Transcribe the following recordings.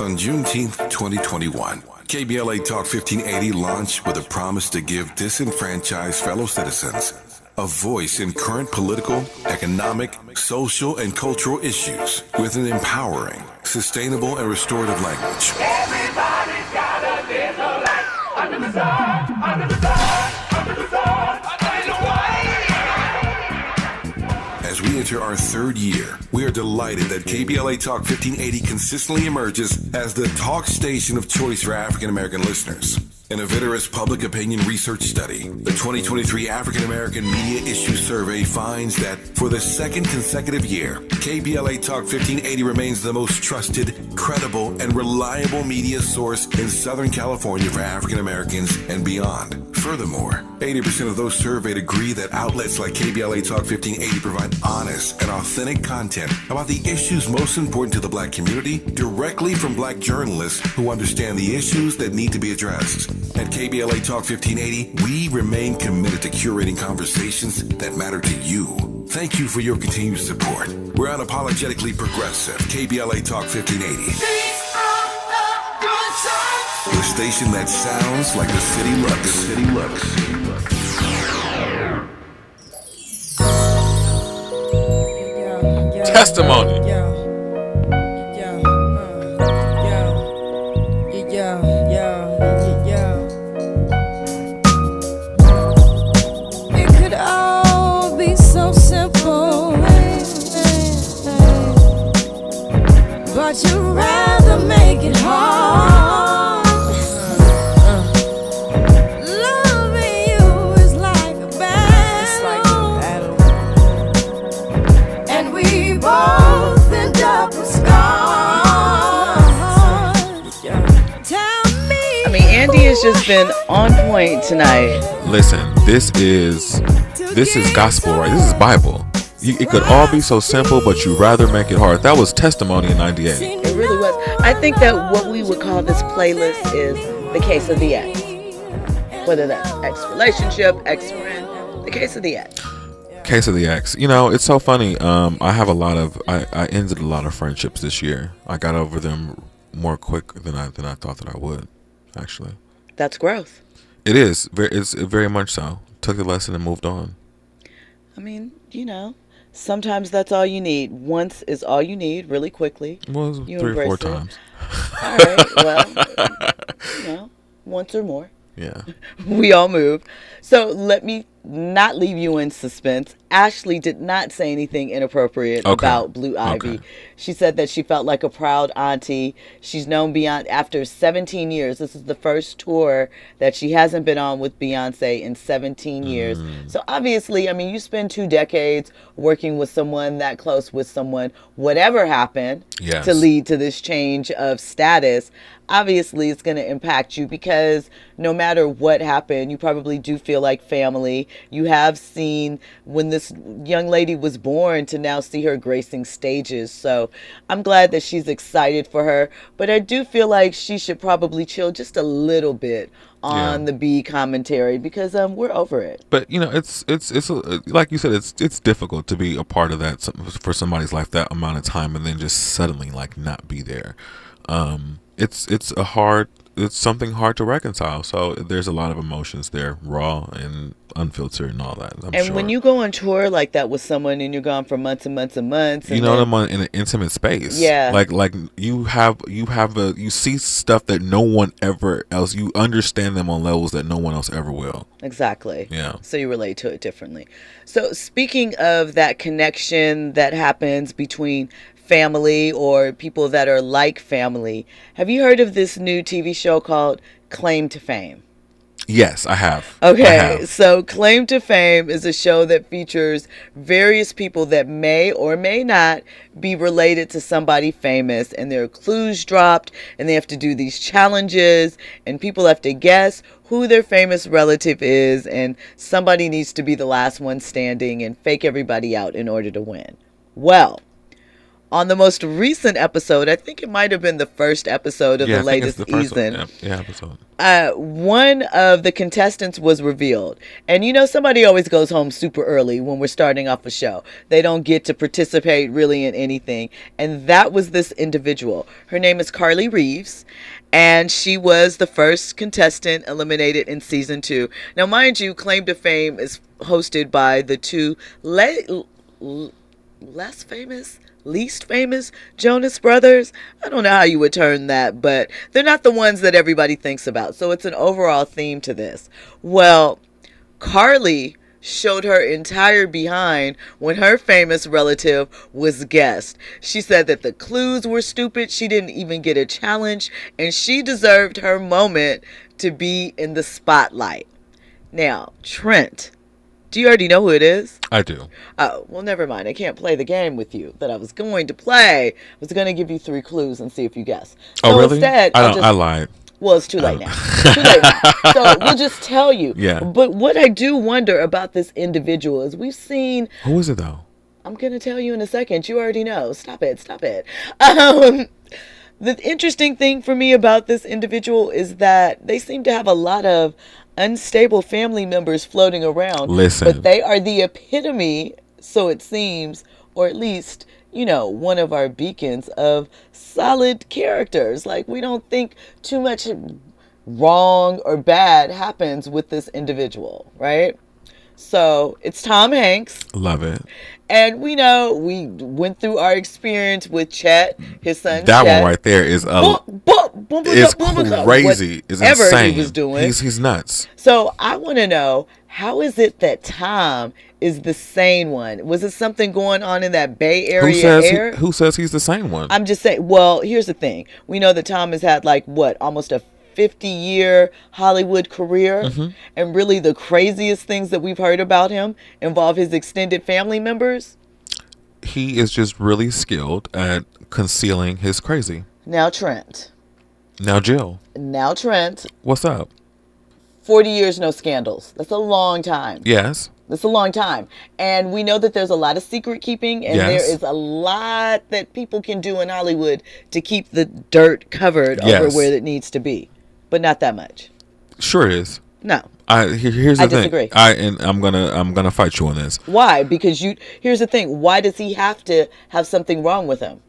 On Juneteenth 2021, KBLA Talk 1580 launched with a promise to give disenfranchised fellow citizens a voice in current political, economic, social, and cultural issues with an empowering, sustainable, and restorative language. Everybody's got a little light under the sun, under the sun, under the sun. As we enter our third year, we are delighted that KBLA Talk 1580 consistently emerges as the talk station of choice for African American listeners. In a vigorous public opinion research study, the 2023 African American Media Issue Survey finds that for the second consecutive year, KBLA Talk 1580 remains the most trusted, credible, and reliable media source in Southern California for African Americans and beyond. Furthermore, 80% of those surveyed agree that outlets like KBLA Talk 1580 provide honest and authentic content about the issues most important to the Black community directly from Black journalists who understand the issues that need to be addressed. At KBLA Talk 1580, we remain committed to curating conversations that matter to you. Thank you for your continued support. We're unapologetically progressive. KBLA Talk 1580. The station that sounds like the city looks. The city looks. Testimony. It could all be so simple, but you'd rather make it hard. Loving you is like a battle, and we both end up with scars. Tell me. I mean, Andy has just been on point tonight. Listen, this is gospel, right? This is Bible. It could all be so simple, but you rather make it hard. That was Testimony in '98. It really was. I think that what we would call this playlist is the case of the ex. Whether that's ex-relationship, ex-friend, the case of the ex. Case of the ex. You know, it's so funny. I ended a lot of friendships this year. I got over them more quick than I thought that I would, actually. That's growth. It is. It's very much so. Took the lesson and moved on. I mean, you know, sometimes that's all you need. Once is all you need, really quickly. Well, You 3 or 4 embrace it. times. All right, well, you know, once or more. Yeah. We all move. So let me not leave you in suspense. Ashley did not say anything inappropriate about Blue Ivy. Okay. She said that she felt like a proud auntie. She's known Beyonce after 17 years. This is the first tour that she hasn't been on with Beyonce in 17 years. So obviously, I mean, you spend 2 decades working with someone that close with someone, whatever happened Yes. to lead to this change of status. Obviously, it's going to impact you because no matter what happened, you probably do feel like family. You have seen when this young lady was born to now see her gracing stages. So I'm glad that she's excited for her. But I do feel like she should probably chill just a little bit on the B commentary because we're over it. But you know, it's like you said, it's difficult to be a part of that for somebody's life that amount of time and then just suddenly like not be there. It's something hard to reconcile. So there's a lot of emotions there, raw and unfiltered and all that. I'm And sure. when you go on tour like that with someone and you're gone for months and months and months, you know them in an intimate space. Yeah. Like you see stuff that no one ever else. You understand them on levels that no one else ever will. Exactly. Yeah. So you relate to it differently. So speaking of that connection that happens between family or people that are like family, have you heard of this new TV show called Claim to Fame? Yes, I have. Okay, so Claim to Fame is a show that features various people that may or may not be related to somebody famous, and there are clues dropped, and they have to do these challenges, and people have to guess who their famous relative is, and somebody needs to be the last one standing and fake everybody out in order to win. Well, on the most recent episode, I think it might have been the first episode of the latest season. Episode. One of the contestants was revealed. And you know, somebody always goes home super early when we're starting off a show. They don't get to participate really in anything. And that was this individual. Her name is Carly Reeves. And she was the first contestant eliminated in season 2. Now, mind you, Claim to Fame is hosted by the two least famous Jonas Brothers. I don't know how you would term that, but they're not the ones that everybody thinks about. So it's an overall theme to this. Well, Carly showed her entire behind when her famous relative was guest. She said that the clues were stupid. She didn't even get a challenge, and she deserved her moment to be in the spotlight. Now, Trent, do you already know who it is? I do. Oh, well, never mind. I can't play the game with you that I was going to play. I was going to give you 3 clues and see if you guess. Oh, really? Instead, I lied. Well, it's too late now. Too late now. So we'll just tell you. Yeah. But what I do wonder about this individual is we've seen... Who is it, though? I'm going to tell you in a second. You already know. Stop it. The interesting thing for me about this individual is that they seem to have a lot of unstable family members floating around. Listen. But they are the epitome, so it seems, or at least... you know, one of our beacons of solid characters. Like, we don't think too much wrong or bad happens with this individual, right? So it's Tom Hanks. Love it. And we know we went through our experience with Chet, his son. That Chet. one right there is crazy. It's insane. He was doing. He's nuts. So I want to know, how is it that Tom is the sane one? Was it something going on in that Bay Area Who says he's the sane one? I'm just saying, well, here's the thing. We know that Tom has had almost a 50-year Hollywood career. Mm-hmm. And really the craziest things that we've heard about him involve his extended family members. He is just really skilled at concealing his crazy. Now Trent. Now Jill. Now Trent. What's up? 40 years, no scandals. That's a long time. Yes. That's a long time. And we know that there's a lot of secret keeping, and there is a lot that people can do in Hollywood to keep the dirt covered over where it needs to be. But not that much. Sure is. No. Here's the thing. Disagree. I'm gonna fight you on this. Why? Because here's the thing. Why does he have to have something wrong with him?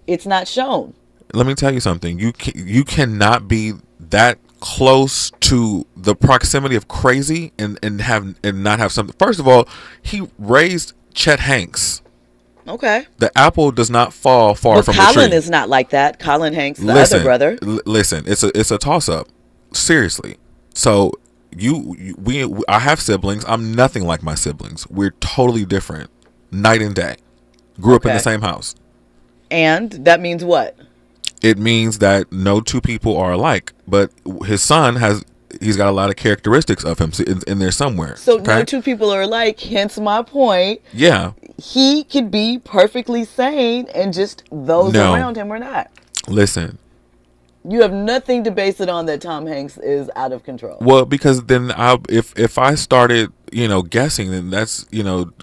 It's not shown. Let me tell you something. You cannot be that close to the proximity of crazy and not have something. First of all, he raised Chet Hanks. Okay. The apple does not fall far from the tree. Colin is not like that. Colin Hanks, the other brother. Listen, it's a toss up. Seriously. So I have siblings. I'm nothing like my siblings. We're totally different. Night and day. Grew up in the same house. And that means what? It means that no two people are alike, but his son he's got a lot of characteristics of him in there somewhere. So no two people are alike, hence my point. Yeah. He could be perfectly sane and just those around him are not. Listen. You have nothing to base it on that Tom Hanks is out of control. Well, because then if I started, guessing, then that's,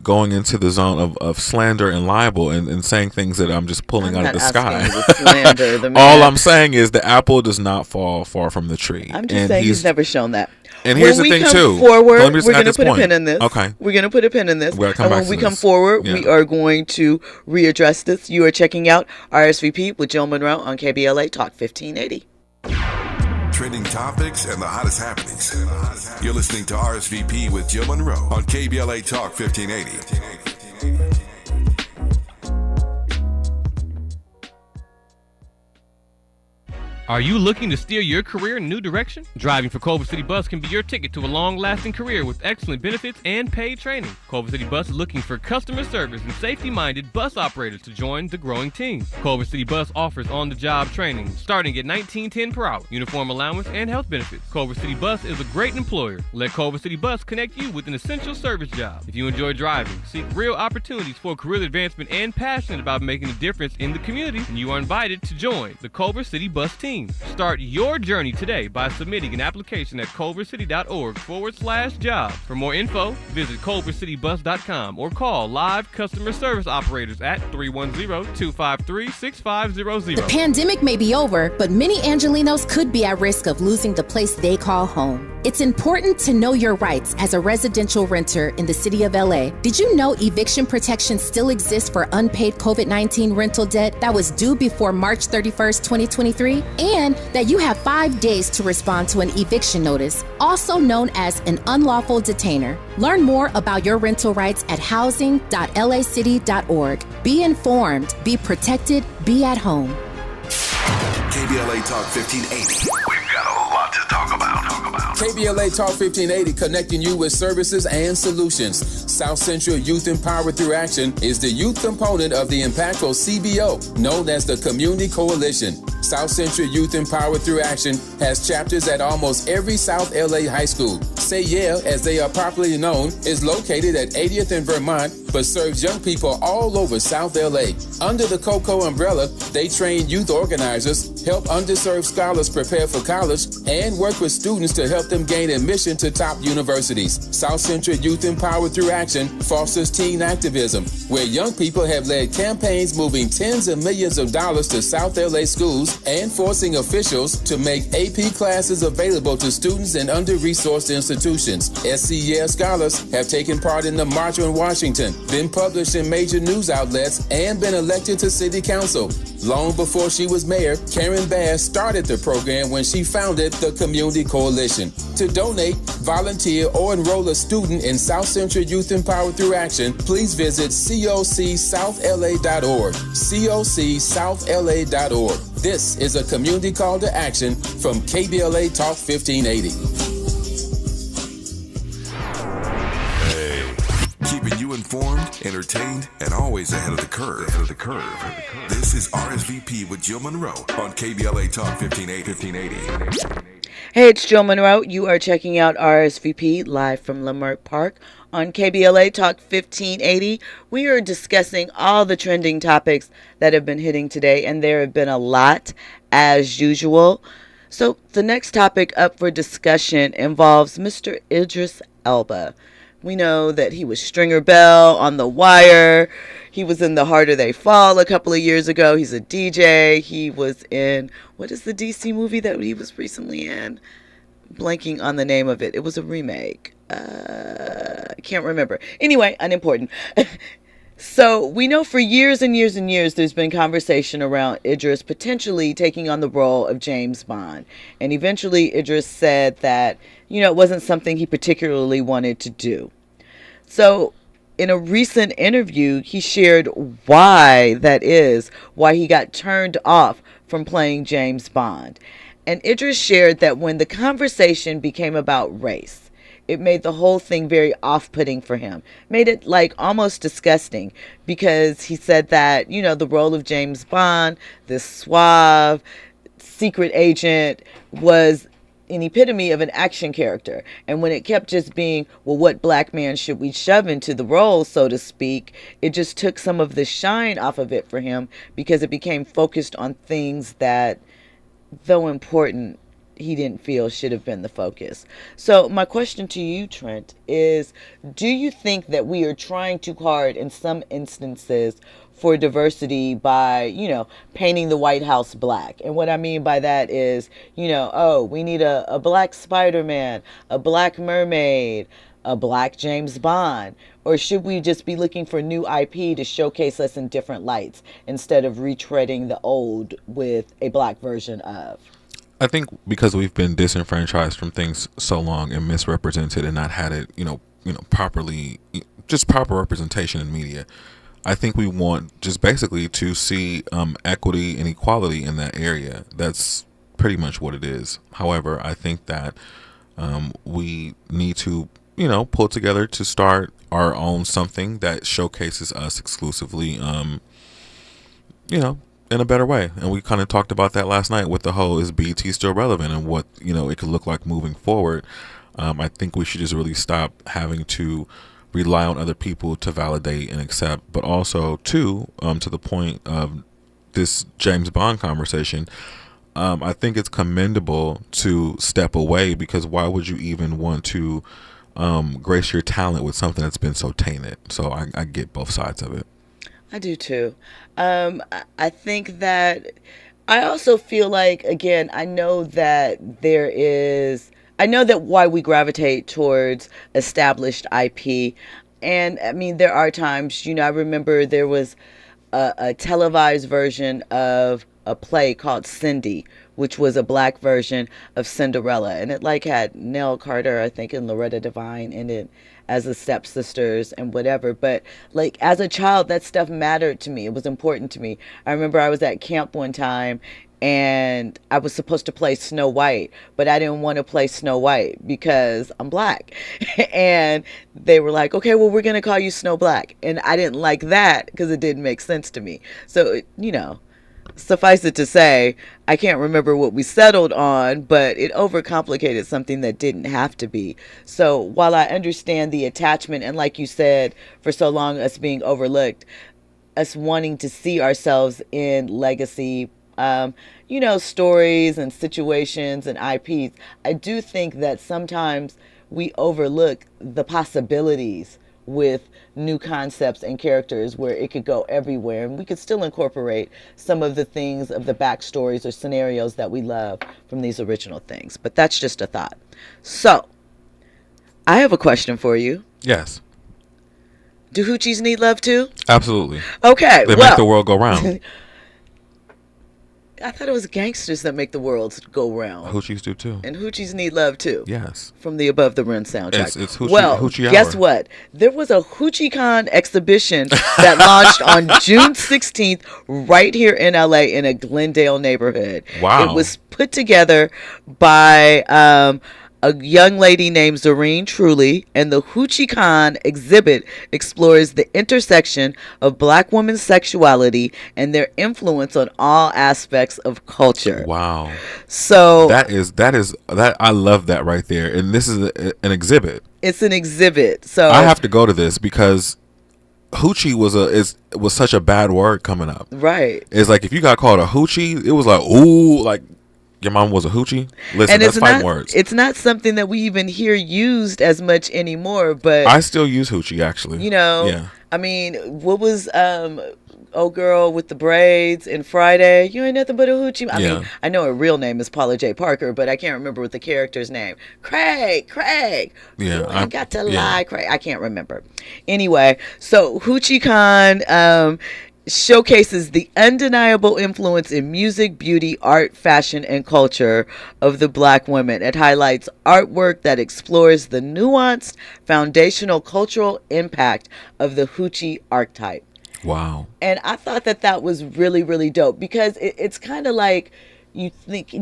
going into the zone of slander and libel and saying things that I'm just pulling out of the sky. Slander the man. All I'm saying is the apple does not fall far from the tree. I'm just saying he's never shown that. And here's the thing too. Forward, we're going to put a pin in this. Okay. We're going to put a pin in this. And when we come forward, we are going to readdress this. You are checking out RSVP with Jill Munroe on KBLA Talk 1580. Trending topics and the hottest happenings. You're listening to RSVP with Jill Munroe on KBLA Talk 1580. Are you looking to steer your career in a new direction? Driving for Culver City Bus can be your ticket to a long-lasting career with excellent benefits and paid training. Culver City Bus is looking for customer service and safety-minded bus operators to join the growing team. Culver City Bus offers on-the-job training starting at $19.10 per hour, uniform allowance, and health benefits. Culver City Bus is a great employer. Let Culver City Bus connect you with an essential service job. If you enjoy driving, seek real opportunities for career advancement, and passionate about making a difference in the community, then you are invited to join the Culver City Bus team. 2019. Start your journey today by submitting an application at culvercity.org/job. For more info, visit culvercitybus.com or call live customer service operators at 310-253-6500. The pandemic may be over, but many Angelinos could be at risk of losing the place they call home. It's important to know your rights as a residential renter in the city of LA. Did you know eviction protection still exists for unpaid COVID-19 rental debt that was due before March 31st, 2023? And that you have 5 days to respond to an eviction notice, also known as an unlawful detainer. Learn more about your rental rights at housing.lacity.org. Be informed, be protected, be at home. KBLA Talk 1580. We've got a lot to talk about. KBLA Talk 1580, connecting you with services and solutions. South Central Youth Empowered Through Action is the youth component of the impactful CBO, known as the Community Coalition. South Central Youth Empowered Through Action has chapters at almost every South LA high school. Say Yeah, as they are popularly known, is located at 80th and Vermont, but serves young people all over South LA. Under the COCO umbrella, they train youth organizers, help underserved scholars prepare for college, and work with students to help them gain admission to top universities. South Central Youth Empowered Through Action fosters teen activism, where young people have led campaigns moving tens of millions of dollars to South LA schools and forcing officials to make AP classes available to students in under-resourced institutions. SCES scholars have taken part in the March on Washington, been published in major news outlets, and been elected to city council. Long before she was mayor, Karen Bass started the program when she founded the Community Coalition. To donate, volunteer, or enroll a student in South Central Youth Empowered Through Action, please visit cocsouthla.org. cocsouthla.org. This is a community call to action from KBLA Talk 1580. Keeping you informed, entertained, and always ahead of the curve. This is RSVP with Jill Munroe on KBLA Talk 1580. Hey, it's Jill Munroe. You are checking out RSVP live from Leimert Park on KBLA Talk 1580. We are discussing all the trending topics that have been hitting today, and there have been a lot, as usual. So the next topic up for discussion involves Mr. Idris Elba. We know that he was Stringer Bell on The Wire. He was in The Harder They Fall a couple of years ago. He's a DJ. He was in, what is the DC movie that he was recently in? Blanking on the name of it. It was a remake. I can't remember. Anyway, unimportant. So we know for years and years and years there's been conversation around Idris potentially taking on the role of James Bond. And eventually Idris said that, it wasn't something he particularly wanted to do. So in a recent interview, he shared why he got turned off from playing James Bond. And Idris shared that when the conversation became about race, it made the whole thing very off-putting for him. Made it almost disgusting, because he said that, the role of James Bond, this suave secret agent, was an epitome of an action character. And when it kept just being, well, what black man should we shove into the role, so to speak, it just took some of the shine off of it for him, because it became focused on things that, though important, he didn't feel should have been the focus. So my question to you, Trent, is do you think that we are trying too hard in some instances for diversity by, painting the White House black? And what I mean by that is, we need a black Spider-Man, a black mermaid, a black James Bond? Or should we just be looking for new IP to showcase us in different lights instead of retreading the old with a black version of? I think because we've been disenfranchised from things so long and misrepresented and not had it, properly, just proper representation in media. I think we want just basically to see equity and equality in that area. That's pretty much what it is. However, I think that we need to, pull together to start our own something that showcases us exclusively, in a better way. And we kind of talked about that last night with the whole, is BET still relevant, and what, it could look like moving forward. I think we should just really stop having to rely on other people to validate and accept, but also to the point of this James Bond conversation, I think it's commendable to step away, because why would you even want to grace your talent with something that's been so tainted? So I get both sides of it. I do too. I think that I also feel like, again, I know that why we gravitate towards established IP. And I mean, there are times, I remember there was a televised version of a play called Cindy, which was a black version of Cinderella. And it had Nell Carter, I think, and Loretta Devine in it as the stepsisters and whatever. But as a child, that stuff mattered to me. It was important to me. I remember I was at camp one time and I was supposed to play Snow White, but I didn't want to play Snow White because I'm black. And they were like, okay, well, we're going to call you Snow Black. And I didn't like that because it didn't make sense to me. So, suffice it to say, I can't remember what we settled on, but it overcomplicated something that didn't have to be. So while I understand the attachment, and like you said, for so long us being overlooked, us wanting to see ourselves in legacy, stories and situations and IPs, I do think that sometimes we overlook the possibilities with new concepts and characters where it could go everywhere, and we could still incorporate some of the things of the backstories or scenarios that we love from these original things. But that's just a thought. So I have a question for you. Yes. Do hoochies need love too? Absolutely. Okay. They make the world go round. I thought it was gangsters that make the world go round. Hoochies do too. And hoochies need love too. Yes. From the Above the Rim soundtrack. It's hoochie guess hour. what? There was a HoochieCon exhibition that launched on June 16th right here in LA in a Glendale neighborhood. Wow. It was put together by a young lady named Zoreen Truly, and the HoochieCon exhibit explores the intersection of black women's sexuality and their influence on all aspects of culture. Wow. So that is I love that right there. And this is an exhibit. It's an exhibit. So I have to go to this because hoochie was such a bad word coming up. Right. It's like if you got called a hoochie, it was like, ooh, like your mom was a hoochie. Listen, and that's fighting words. It's not something that we even hear used as much anymore, but I still use hoochie actually. Yeah. I mean, what was old girl with the braids in Friday? You ain't nothing but a hoochie. I mean, I know her real name is Paula J. Parker, but I can't remember what the character's name. Craig. Yeah. I got to lie, Craig. I can't remember. Anyway, so HoochieCon showcases the undeniable influence in music, beauty, art, fashion, and culture of the black women. It highlights artwork that explores the nuanced, foundational cultural impact of the hoochie archetype. Wow. And I thought that was really, really dope because it's kind of like you think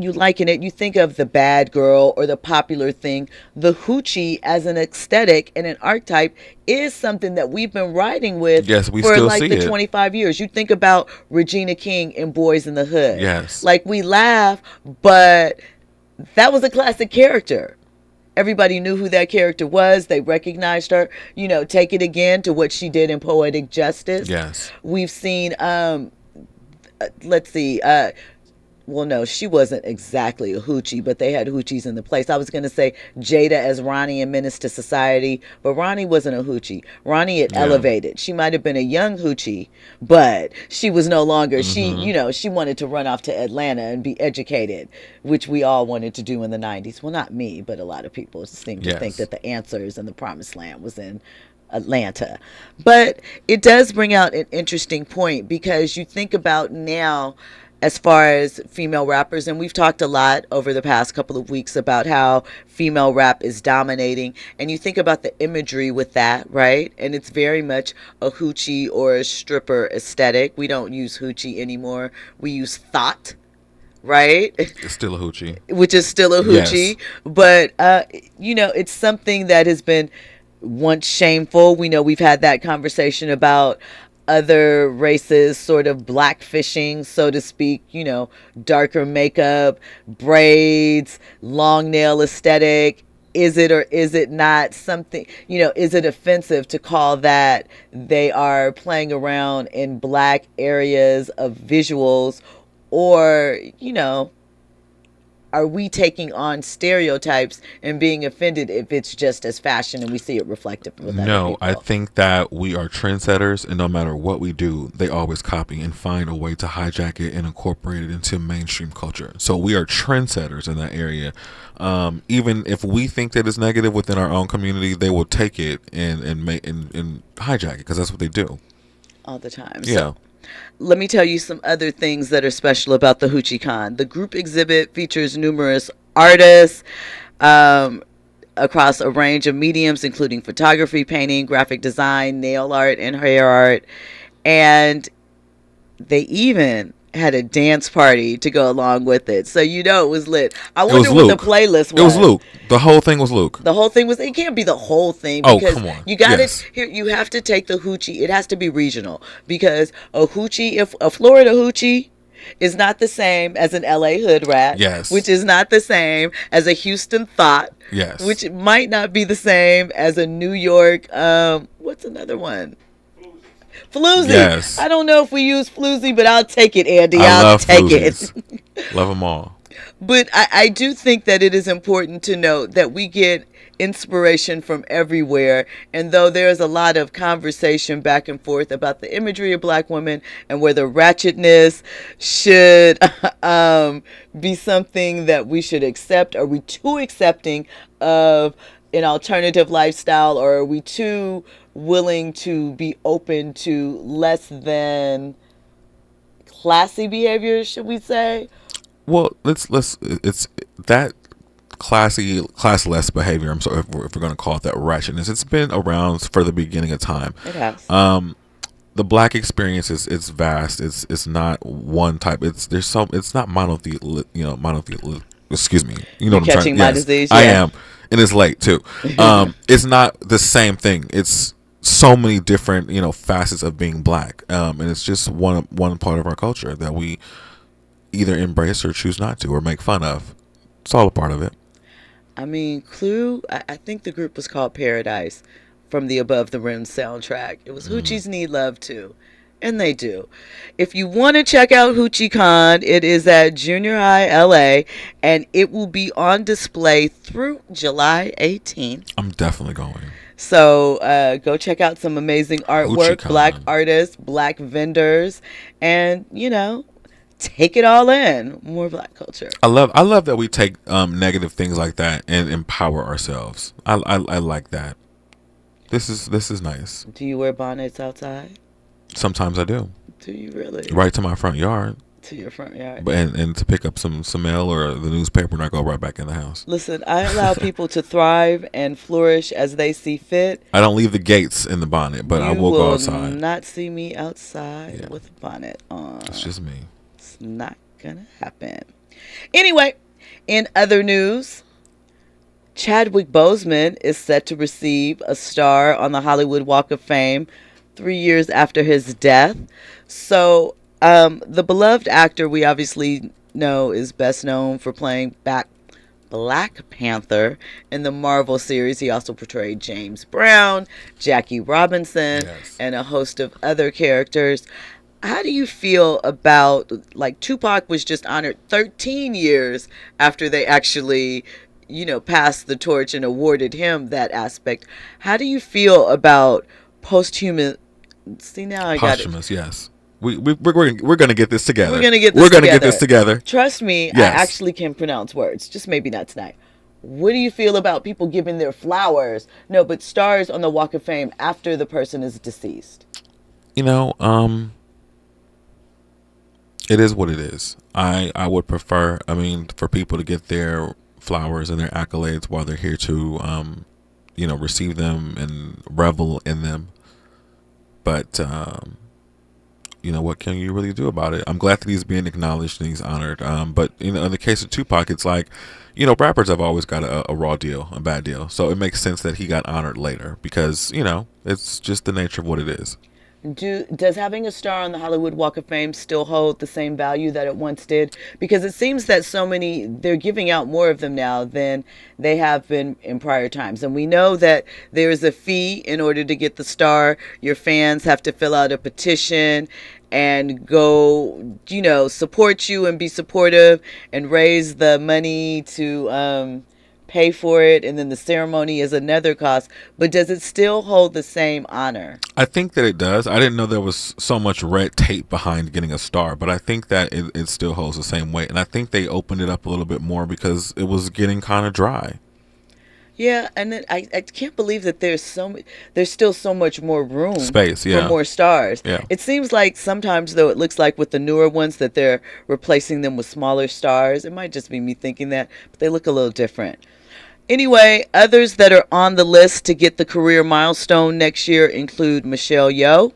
of the bad girl or the popular thing. The hoochie as an aesthetic and an archetype is something that we've been riding with we for still like see the it. 25 years. You think about Regina King in Boys in the Hood. Yes. Like we laugh, but that was a classic character. Everybody knew who that character was. They recognized her. Take it again to what she did in Poetic Justice. Yes. We've seen, well, no, she wasn't exactly a hoochie, but they had hoochies in the place. I was going to say Jada as Ronnie in Menace to Society, but Ronnie wasn't a hoochie. Ronnie had elevated. She might have been a young hoochie, but she was no longer. She wanted to run off to Atlanta and be educated, which we all wanted to do in the 90s. Well, not me, but a lot of people seem to think that the answers and the promised land was in Atlanta. But it does bring out an interesting point because you think about now, as far as female rappers, and we've talked a lot over the past couple of weeks about how female rap is dominating, and you think about the imagery with that, right? And it's very much a hoochie or a stripper aesthetic. We don't use hoochie anymore. We use thought, right? It's still a hoochie. Which is still a hoochie. Yes. But, it's something that has been once shameful. We know we've had that conversation about other races sort of blackfishing, so to speak, darker makeup, braids, long nail aesthetic. Is it or is it not something, is it offensive to call that they are playing around in black areas of visuals, or, are we taking on stereotypes and being offended if it's just as fashion and we see it reflected with other No, people? I think that we are trendsetters, and no matter what we do, they always copy and find a way to hijack it and incorporate it into mainstream culture. So we are trendsetters in that area. Even if we think that it's negative within our own community, they will take it and hijack it, because that's what they do. All the time. Yeah. So, let me tell you some other things that are special about the Hoochie Con. The group exhibit features numerous artists across a range of mediums, including photography, painting, graphic design, nail art, and hair art. And they even had a dance party to go along with it. So it was lit. I wonder what the playlist was. It was Luke. The whole thing was Luke. The whole thing was, it can't be the whole thing, Oh, because come on. you got Yes. here. You have to take the hoochie. It has to be regional, because a hoochie, if a Florida hoochie is not the same as an LA hood rat, Yes. which is not the same as a Houston thought, Yes. which might not be the same as a New York, what's another one? Floozy. Yes. I don't know if we use floozy, but I'll take it, Andy. I I'll love take floozies. it. Love them all. But I do think that it is important to note that we get inspiration from everywhere. And though there's a lot of conversation back and forth about the imagery of Black women and whether ratchetness should be something that we should accept, are we too accepting of an alternative lifestyle, or are we too willing to be open to less than classy behavior, should we say? Well, it's that classless behavior. I'm sorry if we're going to call it that, ratchetness. It's been around for the beginning of time. It has. The Black experience is vast. It's not one type. It's not monolithic. Excuse me. You know what I'm catching trying. my Yes, disease. I Yeah. am, and it's late too. It's not the same thing. It's so many different facets of being Black, and it's just one part of our culture that we either embrace or choose not to, or make fun of. It's all a part of it. I mean, Clue, I think the group was called Paradise, from the Above the Rim soundtrack. It was Hoochies Need Love Too. And they do. If you want to check out Hoochie Con, it is at Junior High LA, and it will be on display through July 18th. I'm definitely going. So go check out some amazing artwork, Hoochie-con. Black artists, Black vendors, and, take it all in. More Black culture. I love that we take negative things like that and empower ourselves. I like that. This is nice. Do you wear bonnets outside? Sometimes I do. Do you really? Right to my front yard. To your front yard. But and to pick up some mail or the newspaper, and I go right back in the house. Listen, I allow people to thrive and flourish as they see fit. I don't leave the gates in the bonnet, but I will go outside. You will not see me outside with a bonnet on. It's just me. It's not gonna happen. Anyway, in other news, Chadwick Boseman is set to receive a star on the Hollywood Walk of Fame 3 years after his death. So the beloved actor we obviously know is best known for playing Black Panther in the Marvel series. He also portrayed James Brown, Jackie Robinson, and a host of other characters. How do you feel about, Tupac was just honored 13 years after they actually, passed the torch and awarded him that aspect. How do you feel about posthumous? See, now I got it. Posthumous, yes. We're gonna get this together. We're gonna get this together. Trust me, Yes. I actually can pronounce words. Just maybe not tonight. What do you feel about people giving their flowers? No, but stars on the Walk of Fame after the person is deceased. It is what it is. I would prefer, for people to get their flowers and their accolades while they're here to, receive them and revel in them. But, what can you really do about it? I'm glad that he's being acknowledged and he's honored. But, in the case of Tupac, it's like, rappers have always got a raw deal, a bad deal. So it makes sense that he got honored later because, it's just the nature of what it is. Does having a star on the Hollywood Walk of Fame still hold the same value that it once did? Because it seems that they're giving out more of them now than they have been in prior times. And we know that there is a fee in order to get the star. Your fans have to fill out a petition and go, support you and be supportive and raise the money to pay for it, and then the ceremony is another cost. But does it still hold the same honor? I think that it does. I didn't know there was so much red tape behind getting a star, but I think that it still holds the same weight. And I think they opened it up a little bit more because it was getting kind of dry. Yeah, and then I can't believe that there's still so much more room, space, for more stars. Yeah. It seems like sometimes, though, it looks like with the newer ones that they're replacing them with smaller stars. It might just be me thinking that, but they look a little different. Anyway, others that are on the list to get the career milestone next year include Michelle Yeoh,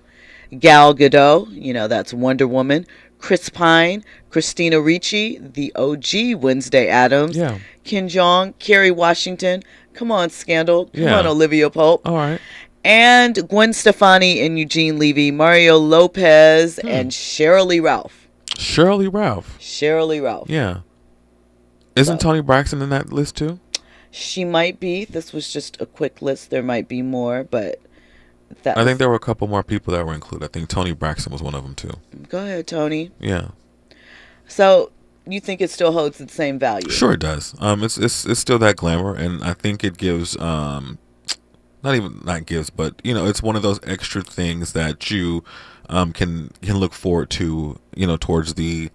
Gal Gadot, that's Wonder Woman, Chris Pine, Christina Ricci, the OG Wednesday Addams, Ken Jeong, Kerry Washington, come on Scandal, come on Olivia Pope, all right, and Gwen Stefani and Eugene Levy, Mario Lopez, and Shirley Ralph. Shirley Ralph. Yeah. Isn't Toni Braxton in that list too? She might be. This was just a quick list. There might be more, but I think there were a couple more people that were included. I think Toni Braxton was one of them too. Go ahead, Toni. Yeah. So you think it still holds the same value? Sure, it does. It's still that glamour, and I think it gives but it's one of those extra things that you can look forward to. Towards the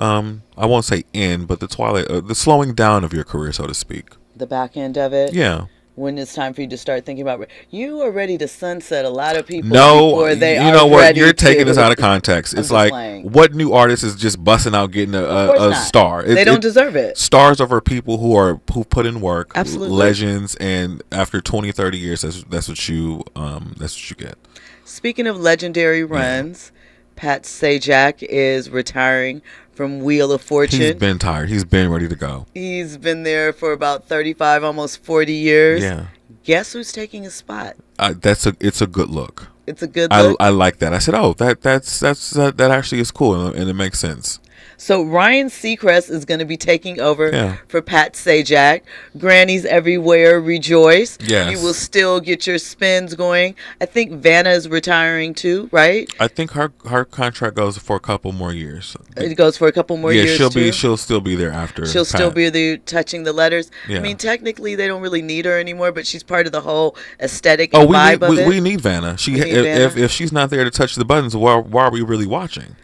I won't say end, but the twilight, the slowing down of your career, so to speak. The back end of it. Yeah. When it's time for you to start thinking about, you are ready to sunset a lot of people. No, before they you know are what? ready You're taking to. this out of context. It's like, what new artist is just busting out getting a star? They don't deserve it. Stars are for people who put in work, absolutely, legends, and after 20, 30 years, that's what you get. Speaking of legendary runs, Pat Sajak is retiring from Wheel of Fortune. He's been tired. He's been ready to go. He's been there for about 35, almost 40 years. Yeah. Guess who's taking his spot? It's a good look. It's a good look. I like that. I said, that actually is cool, and it makes sense. So Ryan Seacrest is going to be taking over for Pat Sajak. Grannies everywhere rejoice. Yes. You will still get your spins going. I think Vanna is retiring too, right? I think her contract goes for a couple more years. It goes for a couple more years. Yeah, she'll still be there after. She'll still be there touching the letters. Yeah. I mean, technically they don't really need her anymore, but she's part of the whole aesthetic and vibe of it. We need Vanna. If she's not there to touch the buttons, why are we really watching?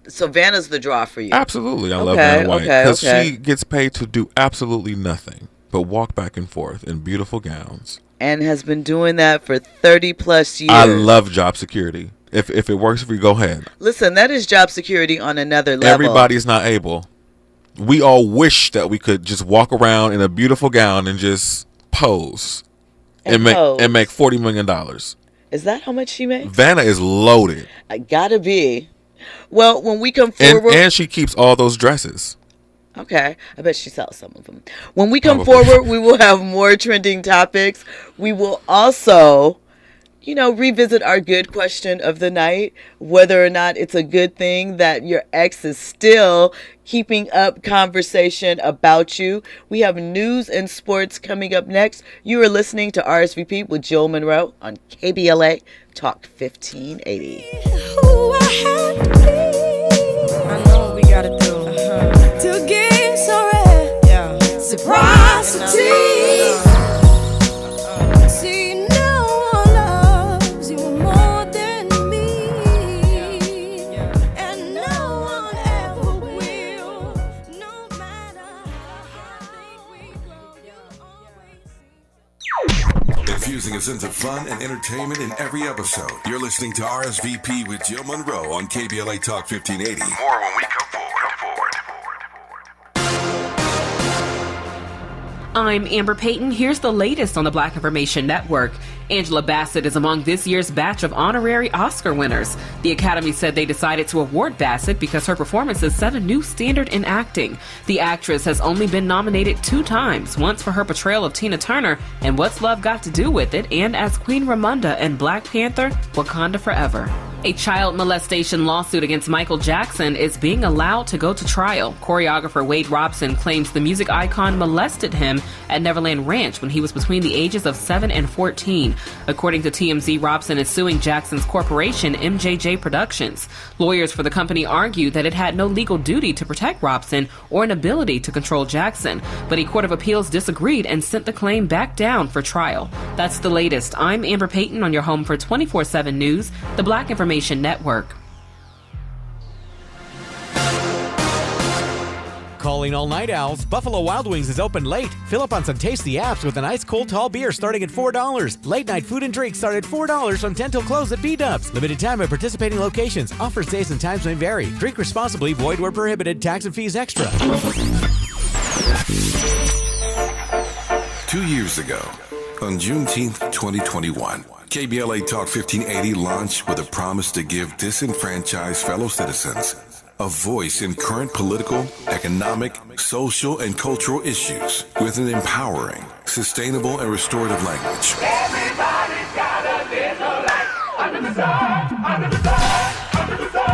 So Vanna's the draw for you. Absolutely. I love Vanna White because she gets paid to do absolutely nothing but walk back and forth in beautiful gowns. And has been doing that for 30 plus years. I love job security. If it works for you, go ahead. Listen, that is job security on another level. Everybody's not able. We all wish that we could just walk around in a beautiful gown and just pose and make $40 million. Is that how much she makes? Vanna is loaded. I gotta be. Well, when we come forward... And she keeps all those dresses. Okay. I bet she sells some of them. When we come forward, we will have more trending topics. We will also, revisit our good question of the night, whether or not it's a good thing that your ex is still keeping up conversation about you. We have news and sports coming up next. You are listening to RSVP with Jill Munroe on KBLA Talk 1580. I know what we gotta do to get so rare. Yeah. Surprisity. See, no one loves you more than me, and no one ever will. No matter how big we grow, you'll always see. Infusing a sense of fun and entertainment in every episode. You're listening to RSVP with Jill Munroe on KBLA Talk 1580. More when we come forward. I'm Amber Payton. Here's the latest on the Black Information Network. Angela Bassett is among this year's batch of honorary Oscar winners. The Academy said they decided to award Bassett because her performances set a new standard in acting. The actress has only been nominated 2 times, once for her portrayal of Tina Turner in What's Love Got to Do with It, and as Queen Ramonda in Black Panther: Wakanda Forever. A child molestation lawsuit against Michael Jackson is being allowed to go to trial. Choreographer Wade Robson claims the music icon molested him at Neverland Ranch when he was between the ages of 7 and 14. According to TMZ, Robson is suing Jackson's corporation, MJJ Productions. Lawyers for the company argue that it had no legal duty to protect Robson or an ability to control Jackson, but a court of appeals disagreed and sent the claim back down for trial. That's the latest. I'm Amber Payton on your home for 24/7 News, the Black Information Network. Calling all night owls, Buffalo Wild Wings is open late. Fill up on some tasty apps with an ice cold tall beer starting at $4. Late night food and drinks start at $4 from 10 till close at B-Dubs. Limited time at participating locations. Offers, days, and times may vary. Drink responsibly. Void where prohibited. Tax and fees extra. 2 years ago, on Juneteenth 2021, KBLA Talk 1580 launched with a promise to give disenfranchised fellow citizens a voice in current political, economic, social, and cultural issues with an empowering, sustainable, and restorative language. Everybody's got a little light under the sun, under the sun, under the sun.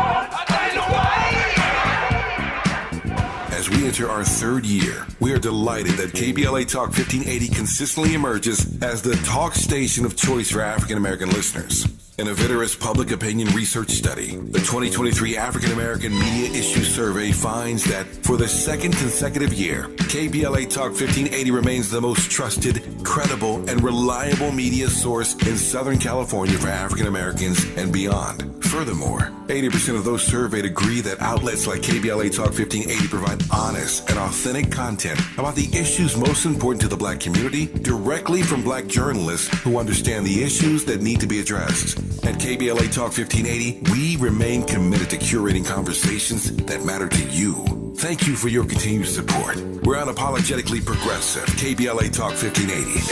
As we enter our 3rd year, we are delighted that KBLA Talk 1580 consistently emerges as the talk station of choice for African American listeners. In a vigorous public opinion research study, the 2023 African American Media Issue Survey finds that for the 2nd consecutive year, KBLA Talk 1580 remains the most trusted, credible, and reliable media source in Southern California for African Americans and beyond. Furthermore, 80% of those surveyed agree that outlets like KBLA Talk 1580 provide honest and authentic content about the issues most important to the Black community directly from Black journalists who understand the issues that need to be addressed. At KBLA Talk 1580, we remain committed to curating conversations that matter to you. Thank you for your continued support. We're unapologetically progressive. KBLA Talk 1580.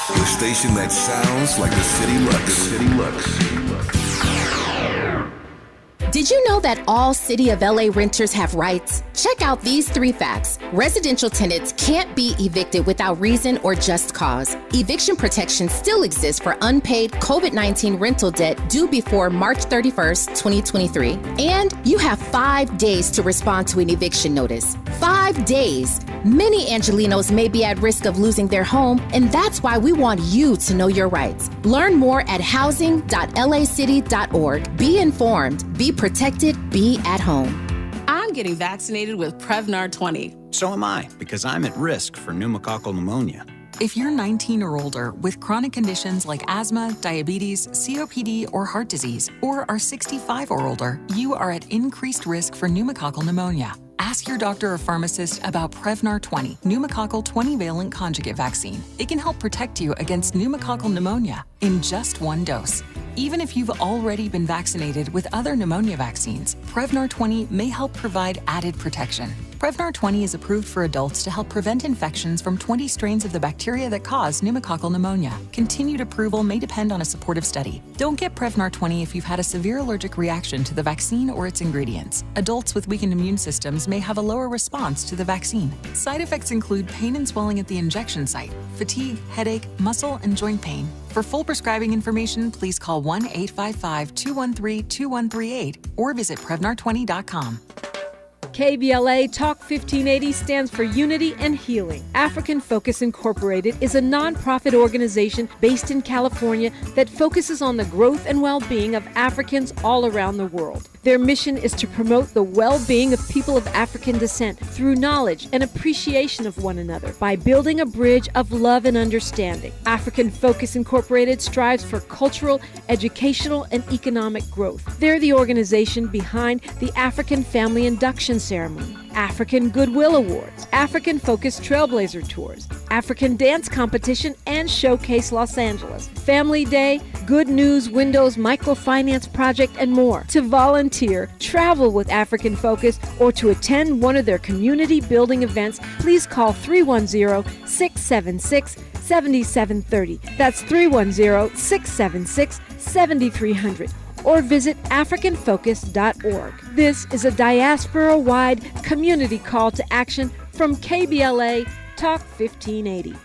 The station that sounds like the city looks. Did you know that all City of LA renters have rights? Check out these 3 facts. Residential tenants can't be evicted without reason or just cause. Eviction protection still exists for unpaid COVID-19 rental debt due before March 31st, 2023. And you have 5 days to respond to an eviction notice. 5 days. Many Angelinos may be at risk of losing their home, and that's why we want you to know your rights. Learn more at housing.lacity.org. Be informed, be protected, be at home. I'm getting vaccinated with Prevnar 20. So am I, because I'm at risk for pneumococcal pneumonia. If you're 19 or older with chronic conditions like asthma, diabetes, COPD, or heart disease, or are 65 or older, you are at increased risk for pneumococcal pneumonia. Ask your doctor or pharmacist about Prevnar 20, pneumococcal 20-valent conjugate vaccine. It can help protect you against pneumococcal pneumonia in just 1 dose. Even if you've already been vaccinated with other pneumonia vaccines, Prevnar 20 may help provide added protection. Prevnar 20 is approved for adults to help prevent infections from 20 strains of the bacteria that cause pneumococcal pneumonia. Continued approval may depend on a supportive study. Don't get Prevnar 20 if you've had a severe allergic reaction to the vaccine or its ingredients. Adults with weakened immune systems may have a lower response to the vaccine. Side effects include pain and swelling at the injection site, fatigue, headache, muscle, and joint pain. For full prescribing information, please call 1-855-213-2138 or visit Prevnar20.com. KBLA Talk 1580 stands for Unity and Healing. African Focus Incorporated is a nonprofit organization based in California that focuses on the growth and well-being of Africans all around the world. Their mission is to promote the well-being of people of African descent through knowledge and appreciation of one another by building a bridge of love and understanding. African Focus Incorporated strives for cultural, educational, and economic growth. They're the organization behind the African Family Induction Ceremony, African Goodwill Awards, African Focus Trailblazer Tours, African Dance Competition, and Showcase Los Angeles, Family Day, Good News Windows Microfinance Project, and more. To volunteer, travel with African Focus, or to attend one of their community building events, please call 310-676-6666 7730. That's 310-676-7300. Or visit AfricanFocus.org. This is a diaspora-wide community call to action from KBLA Talk 1580.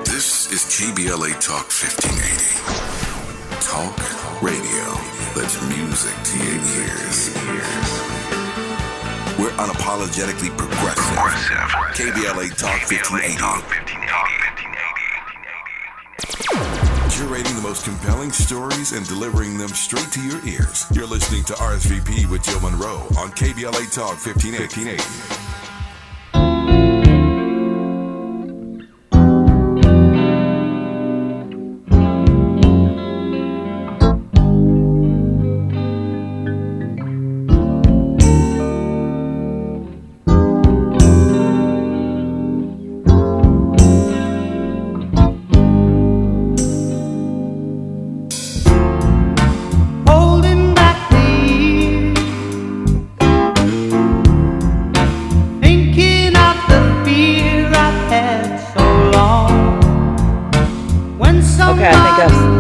This is KBLA Talk 1580. Talk radio that's music to your ears. We're unapologetically progressive. KBLA Talk 1580. Curating the most compelling stories and delivering them straight to your ears. You're listening to RSVP with Jill Munroe on KBLA Talk 1580.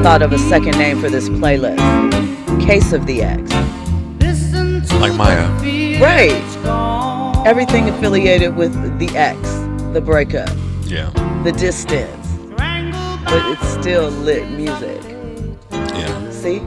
Thought of a second name for this playlist. Case of the Ex. Like Maya. Right. Everything affiliated with the ex, the breakup, the distance, but it's still lit music. Yeah. See?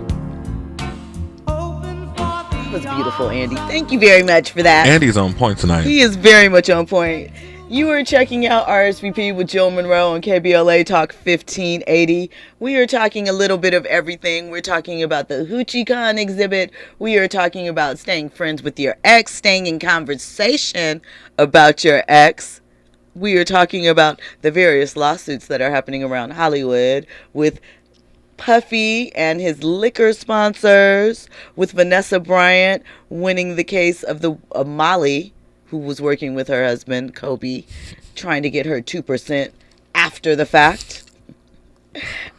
That was beautiful, Andy. Thank you very much for that. Andy's on point tonight. He is very much on point. You are checking out RSVP with Jill Munroe on KBLA Talk 1580. We are talking a little bit of everything. We're talking about the Hoochie Con exhibit. We are talking about staying friends with your ex, staying in conversation about your ex. We are talking about the various lawsuits that are happening around Hollywood with Puffy and his liquor sponsors, with Vanessa Bryant winning the case of Molly, who was working with her husband, Kobe, trying to get her 2% after the fact.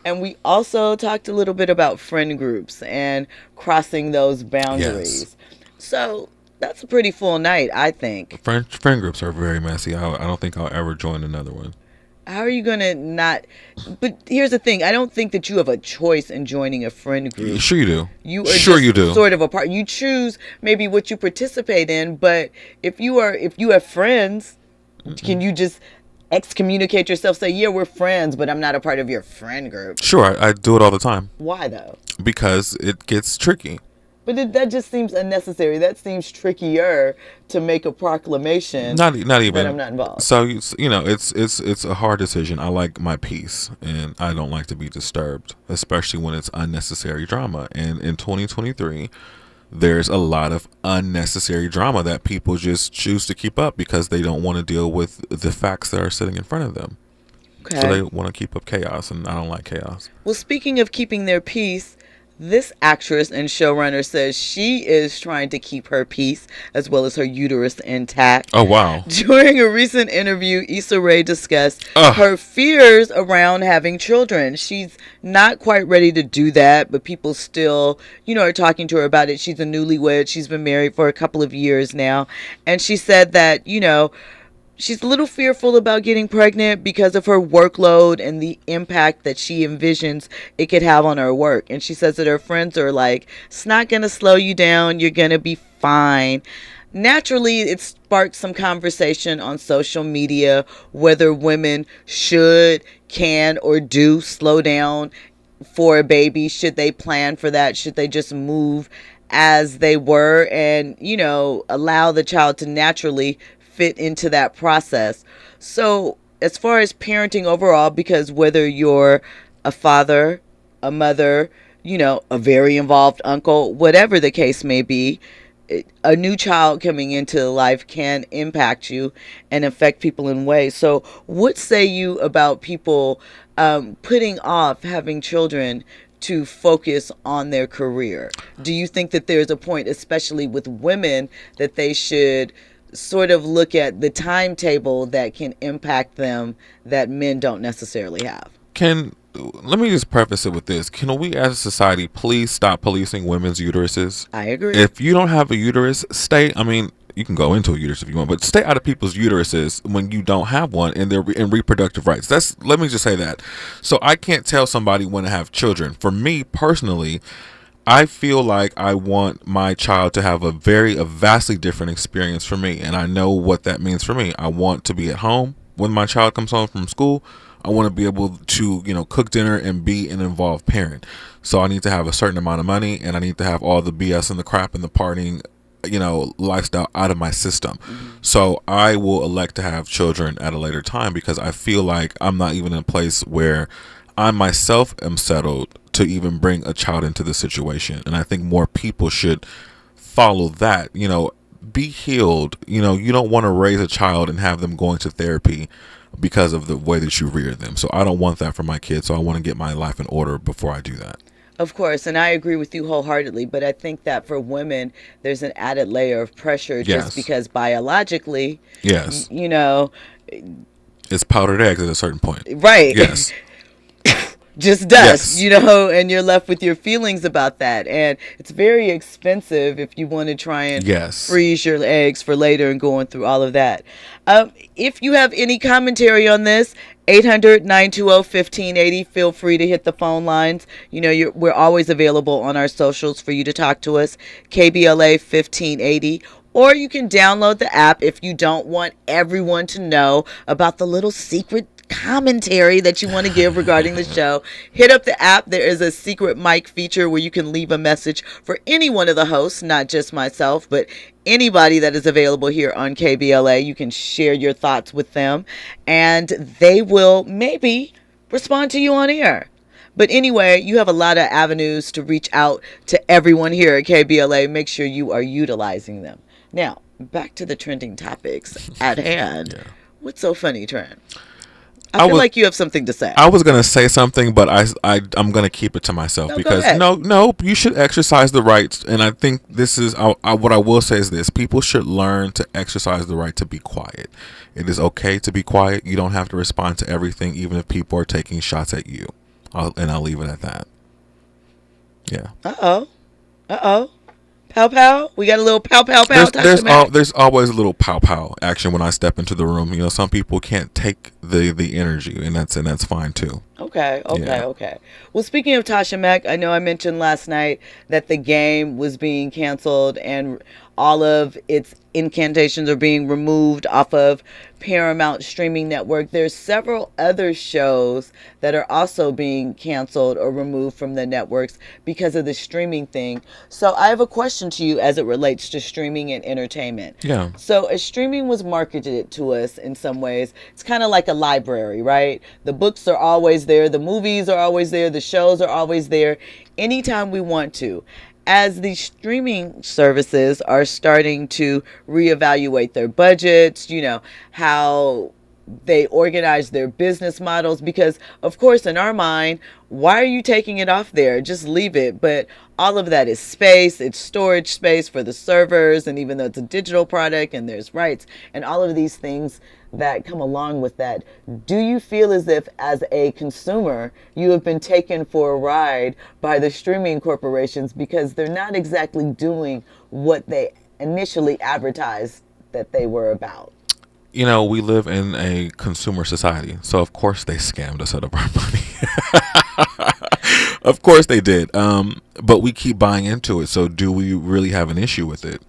And we also talked a little bit about friend groups and crossing those boundaries. Yes. So that's a pretty full night, I think. Friend groups are very messy. I don't think I'll ever join another one. How are you going to not? But here's the thing. I don't think that you have a choice in joining a friend group. Sure you do. You are you do. Sort of a part. You choose maybe what you participate in, but if you have friends, can you just excommunicate yourself, say, yeah, we're friends, but I'm not a part of your friend group? Sure, I do it all the time. Why though? Because it gets tricky. But that just seems unnecessary. That seems trickier to make a proclamation. Not even. That I'm not involved. So it's a hard decision. I like my peace, and I don't like to be disturbed, especially when it's unnecessary drama. And in 2023, there's a lot of unnecessary drama that people just choose to keep up because they don't want to deal with the facts that are sitting in front of them. Okay. So they want to keep up chaos, and I don't like chaos. Well, speaking of keeping their peace, this actress and showrunner says she is trying to keep her peace as well as her uterus intact. Oh, wow. During a recent interview, Issa Rae discussed her fears around having children. She's not quite ready to do that, but people still, are talking to her about it. She's a newlywed. She's been married for a couple of years now. And she said that, she's a little fearful about getting pregnant because of her workload and the impact that she envisions it could have on her work. And she says that her friends are like, it's not going to slow you down. You're going to be fine. Naturally, it sparked some conversation on social media whether women should, can, or do slow down for a baby. Should they plan for that? Should they just move as they were and, allow the child to naturally fit into that process? So as far as parenting overall, because whether you're a father, a mother, a very involved uncle, whatever the case may be, a new child coming into life can impact you and affect people in ways. So what say you about people putting off having children to focus on their career? Do you think that there's a point, especially with women, that they should sort of look at the timetable that can impact them that men don't necessarily have? Can let me just preface it with this. Can we as a society please stop policing women's uteruses? I agree. If you don't have a uterus, you can go into a uterus if you want, but stay out of people's uteruses when you don't have one and they're in reproductive rights. Let me just say that. So I can't tell somebody when to have children. For me personally, I feel like I want my child to have a vastly different experience for me. And I know what that means for me. I want to be at home when my child comes home from school. I want to be able to, cook dinner and be an involved parent. So I need to have a certain amount of money, and I need to have all the BS and the crap and the partying, lifestyle out of my system. So I will elect to have children at a later time because I feel like I'm not even in a place where I myself am settled to even bring a child into the situation. And I think more people should follow that, be healed. You don't want to raise a child and have them going to therapy because of the way that you rear them. So I don't want that for my kids. So I want to get my life in order before I do that. Of course, and I agree with you wholeheartedly, but I think that for women, there's an added layer of pressure just because biologically, yes, it's powdered eggs at a certain point. Right. Yes. Just dust, and you're left with your feelings about that. And it's very expensive if you want to try and freeze your eggs for later and going through all of that. If you have any commentary on this, 800-920-1580. Feel free to hit the phone lines. We're always available on our socials for you to talk to us. KBLA 1580. Or you can download the app if you don't want everyone to know about the little secret commentary that you want to give regarding the show. Hit up the app. There is a secret mic feature where you can leave a message for any one of the hosts, not just myself, but anybody that is available here on KBLA. You can share your thoughts with them and they will maybe respond to you on air. But anyway, you have a lot of avenues to reach out to everyone here at KBLA. Make sure you are utilizing them. Now, back to the trending topics at hand. What's so funny, Trent? I feel like you have something to say. I was going to say something, but I'm going to keep it to myself because you should exercise the rights. And I think this is what I will say is this. People should learn to exercise the right to be quiet. It is okay to be quiet. You don't have to respond to everything, even if people are taking shots at you. I'll leave it at that. Yeah. Uh-oh. Pow pow. We got a little pow pow pow. There's always a little pow pow action when I step into the room. Some people can't take the energy, and that's fine too. Okay. Well, speaking of Tasha Mack, I know I mentioned last night that the game was being canceled and all of its incantations are being removed off of Paramount streaming network. There's several other shows that are also being canceled or removed from the networks because of the streaming thing. So I have a question to you as it relates to streaming and entertainment. Yeah. So as streaming was marketed to us in some ways, it's kind of like a library, right? The books are always there. The movies are always there. The shows are always there anytime we want to. As the streaming services are starting to reevaluate their budgets, how they organize their business models, because of course in our mind, why are you taking it off there? Just leave it. But all of that is space. It's storage space for the servers. And even though it's a digital product and there's rights and all of these things that come along with that, do you feel as if as a consumer you have been taken for a ride by the streaming corporations because they're not exactly doing what they initially advertised that they were about? We live in a consumer society, so of course they scammed us out of our money. Of course they did, but we keep buying into it. So do we really have an issue with it?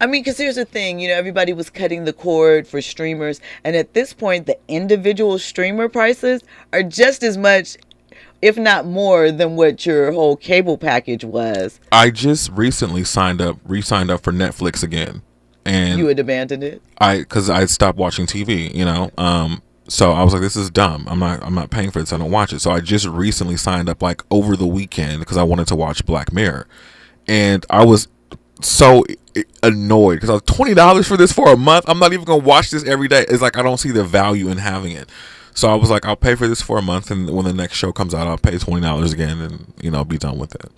I mean, because here's the thing, everybody was cutting the cord for streamers. And at this point, the individual streamer prices are just as much, if not more, than what your whole cable package was. I just recently re-signed up for Netflix again. And you had abandoned it? Because I stopped watching TV, So I was like, this is dumb. I'm not paying for this. I don't watch it. So I just recently signed up over the weekend because I wanted to watch Black Mirror. And I was so annoyed because I was $20 for this for a month. I'm not even gonna watch this every day. It's like I don't see the value in having it. So I was like, I'll pay for this for a month, and when the next show comes out, I'll pay $20 again, and I'll be done with it.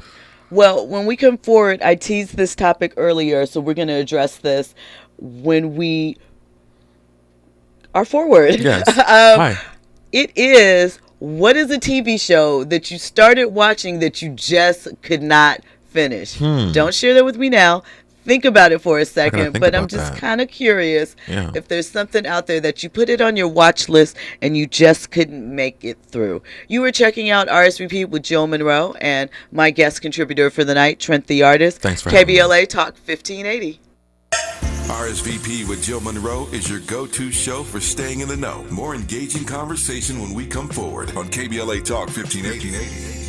Well, when we come forward, I teased this topic earlier, so we're going to address this when we are forward. Yes. Hi. It is What is a TV show that you started watching that you just could not finish? Don't share that with me now. Think about it for a second, but I'm just kind of curious if there's something out there that you put it on your watch list and you just couldn't make it through. You were checking out RSVP with Jill Munroe and my guest contributor for the night, Trent the Artist. Thanks for having me. KBLA Talk 1580. RSVP with Jill Munroe is your go-to show for staying in the know. More engaging conversation when we come forward on KBLA Talk 1580.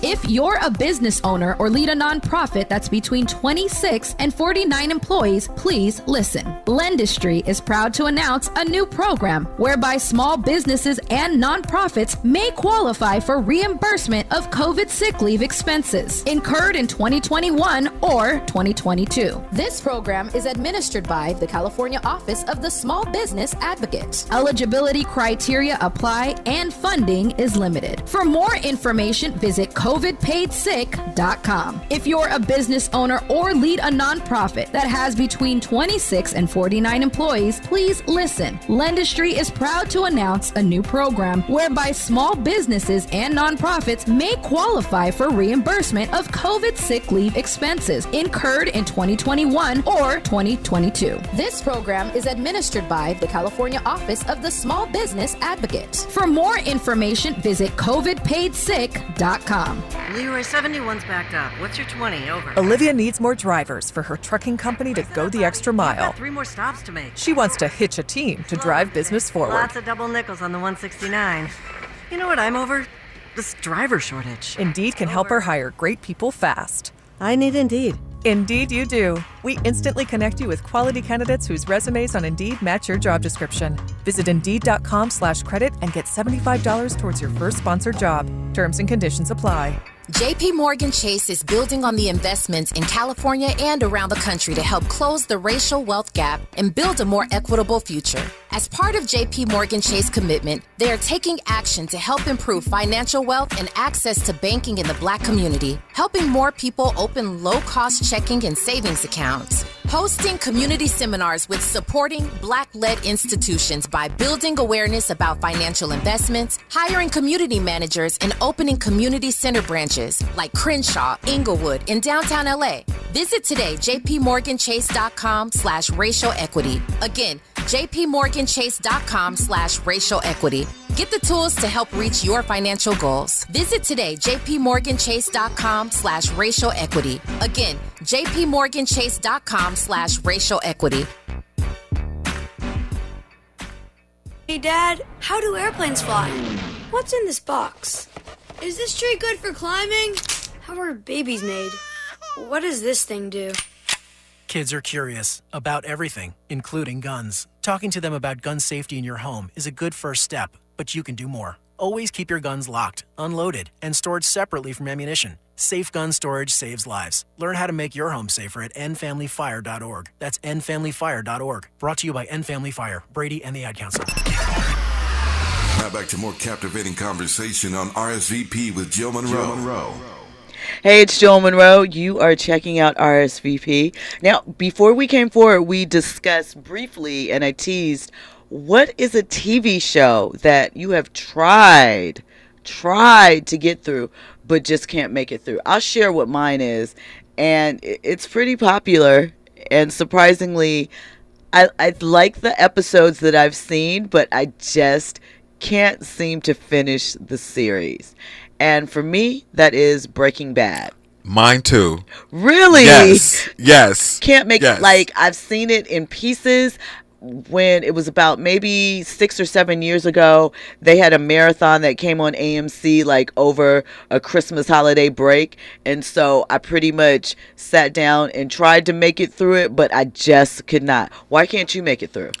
If you're a business owner or lead a nonprofit that's between 26 and 49 employees, please listen. Lendistry is proud to announce a new program whereby small businesses and nonprofits may qualify for reimbursement of COVID sick leave expenses incurred in 2021 or 2022. This program is administered by the California Office of the Small Business Advocate. Eligibility criteria apply and funding is limited. For more information, visit COVIDPaidSick.com. If you're a business owner or lead a nonprofit that has between 26 and 49 employees, please listen. Lendistry is proud to announce a new program whereby small businesses and nonprofits may qualify for reimbursement of COVID sick leave expenses incurred in 2021 or 2022. This program is administered by the California Office of the Small Business Advocate. For more information, visit COVIDPaidSick.com. Leroy, 71's backed up. What's your 20? Over. Olivia needs more drivers for her trucking company to go the extra mile. 3 more stops to make. She wants to hitch a team to drive business forward. Lots of double nickels on the 169. You know what I'm over? This driver shortage. Indeed can help her hire great people fast. I need Indeed. Indeed you do. We instantly connect you with quality candidates whose resumes on Indeed match your job description. Visit Indeed.com/credit and get $75 towards your first sponsored job. Terms and conditions apply. JP Morgan Chase is building on the investments in California and around the country to help close the racial wealth gap and build a more equitable future. As part of JP Morgan Chase commitment, they are taking action to help improve financial wealth and access to banking in the Black community, helping more people open low-cost checking and savings accounts, hosting community seminars with supporting Black-led institutions by building awareness about financial investments, hiring community managers, and opening community center branches like Crenshaw, Inglewood, and downtown LA. Visit today, jpmorganchase.com/racial equity. Again, jpmorganchase.com/racial equity. Get the tools to help reach your financial goals. Visit today, jpmorganchase.com/racial equity. Again, jpmorganchase.com/racial equity. Hey Dad, how do airplanes fly? What's in this box? Is this tree good for climbing? How are babies made? What does this thing do? Kids are curious about everything, including guns. Talking to them about gun safety in your home is a good first step, but you can do more. Always keep your guns locked, unloaded, and stored separately from ammunition. Safe gun storage saves lives. Learn how to make your home safer at endfamilyfire.org. That's endfamilyfire.org. Brought to you by End Family Fire, Brady, and the Ad Council. Now back to more captivating conversation on RSVP with Jill Munroe. Hey, it's Jill Munroe. You are checking out RSVP. Now, before we came forward, we discussed briefly, and I teased, what is a TV show that you have tried to get through, but just can't make it through? I'll share what mine is, and it's pretty popular, and surprisingly, I like the episodes that I've seen, but I just can't seem to finish the series. And for me, that is Breaking Bad. Mine too. Really? Yes. Can't make it. Like, I've seen it in pieces. When it was about maybe 6 or 7 years ago, they had a marathon that came on AMC like over a Christmas holiday break. And so I pretty much sat down and tried to make it through it, but I just could not. Why can't you make it through?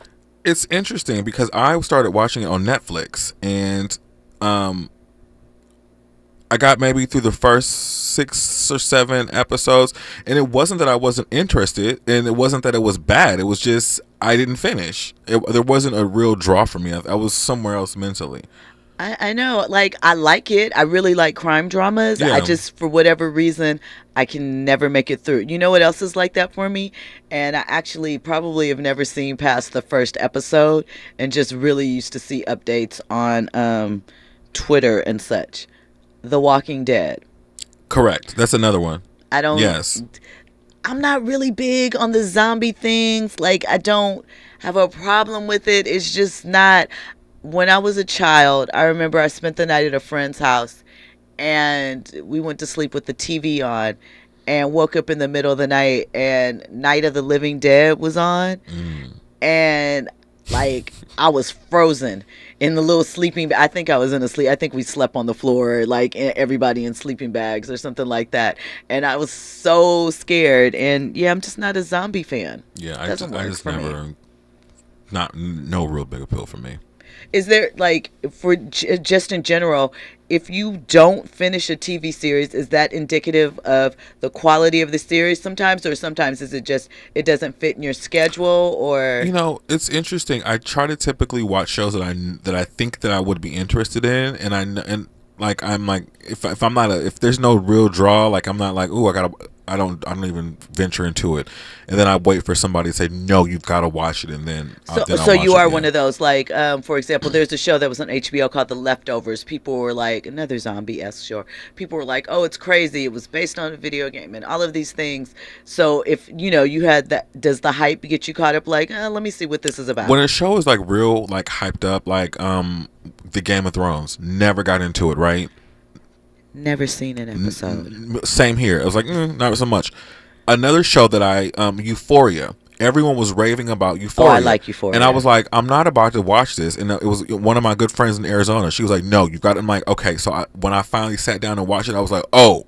It's interesting because I started watching it on Netflix, and I got maybe through the first 6 or 7 episodes, and it wasn't that I wasn't interested, and it wasn't that it was bad. It was just I didn't finish. There wasn't a real draw for me. I was somewhere else mentally. I know, like, I like it. I really like crime dramas. Yeah. I just, for whatever reason, I can never make it through. You know what else is like that for me? And I actually probably have never seen past the first episode and just really used to see updates on Twitter and such. The Walking Dead. Correct. That's another one. I don't. Yes. I'm not really big on the zombie things. Like, I don't have a problem with it. It's just not. When I was a child, I remember I spent the night at a friend's house and we went to sleep with the TV on and woke up in the middle of the night and Night of the Living Dead was on. And like, I was frozen in the little sleeping bag. I think I was in a sleep. I think we slept on the floor, like everybody in sleeping bags or something like that. And I was so scared. And yeah, I'm just not a zombie fan. Yeah, I Doesn't work just for never, me. no real big appeal for me. Is there, like, for just in general, if you don't finish a TV series, is that indicative of the quality of the series sometimes, or sometimes is it just it doesn't fit in your schedule? Or, you know, it's interesting. I try to typically watch shows that I think that I would be interested in, and I'm like, if I'm not if there's no real draw, like I'm not like, ooh, I don't even venture into it, and then I wait for somebody to say, no, you've got to watch it, and then so you are one of those, like, for example, there's a show that was on HBO called The Leftovers. People were like, another zombie-esque show. People were like, oh, it's crazy. It was based on a video game and all of these things. So if, you know, you had that, does the hype get you caught up? Like, let me see what this is about. When a show is like real, like hyped up, like the Game of Thrones, never got into it, right? Never seen an episode. Same here. I was like, not so much. Another show that Euphoria. Everyone was raving about Euphoria. Oh, I like Euphoria. And I was like, I'm not about to watch this. And it was one of my good friends in Arizona. She was like, no, you got it. I'm like, okay. So when I finally sat down and watched it, I was like, oh,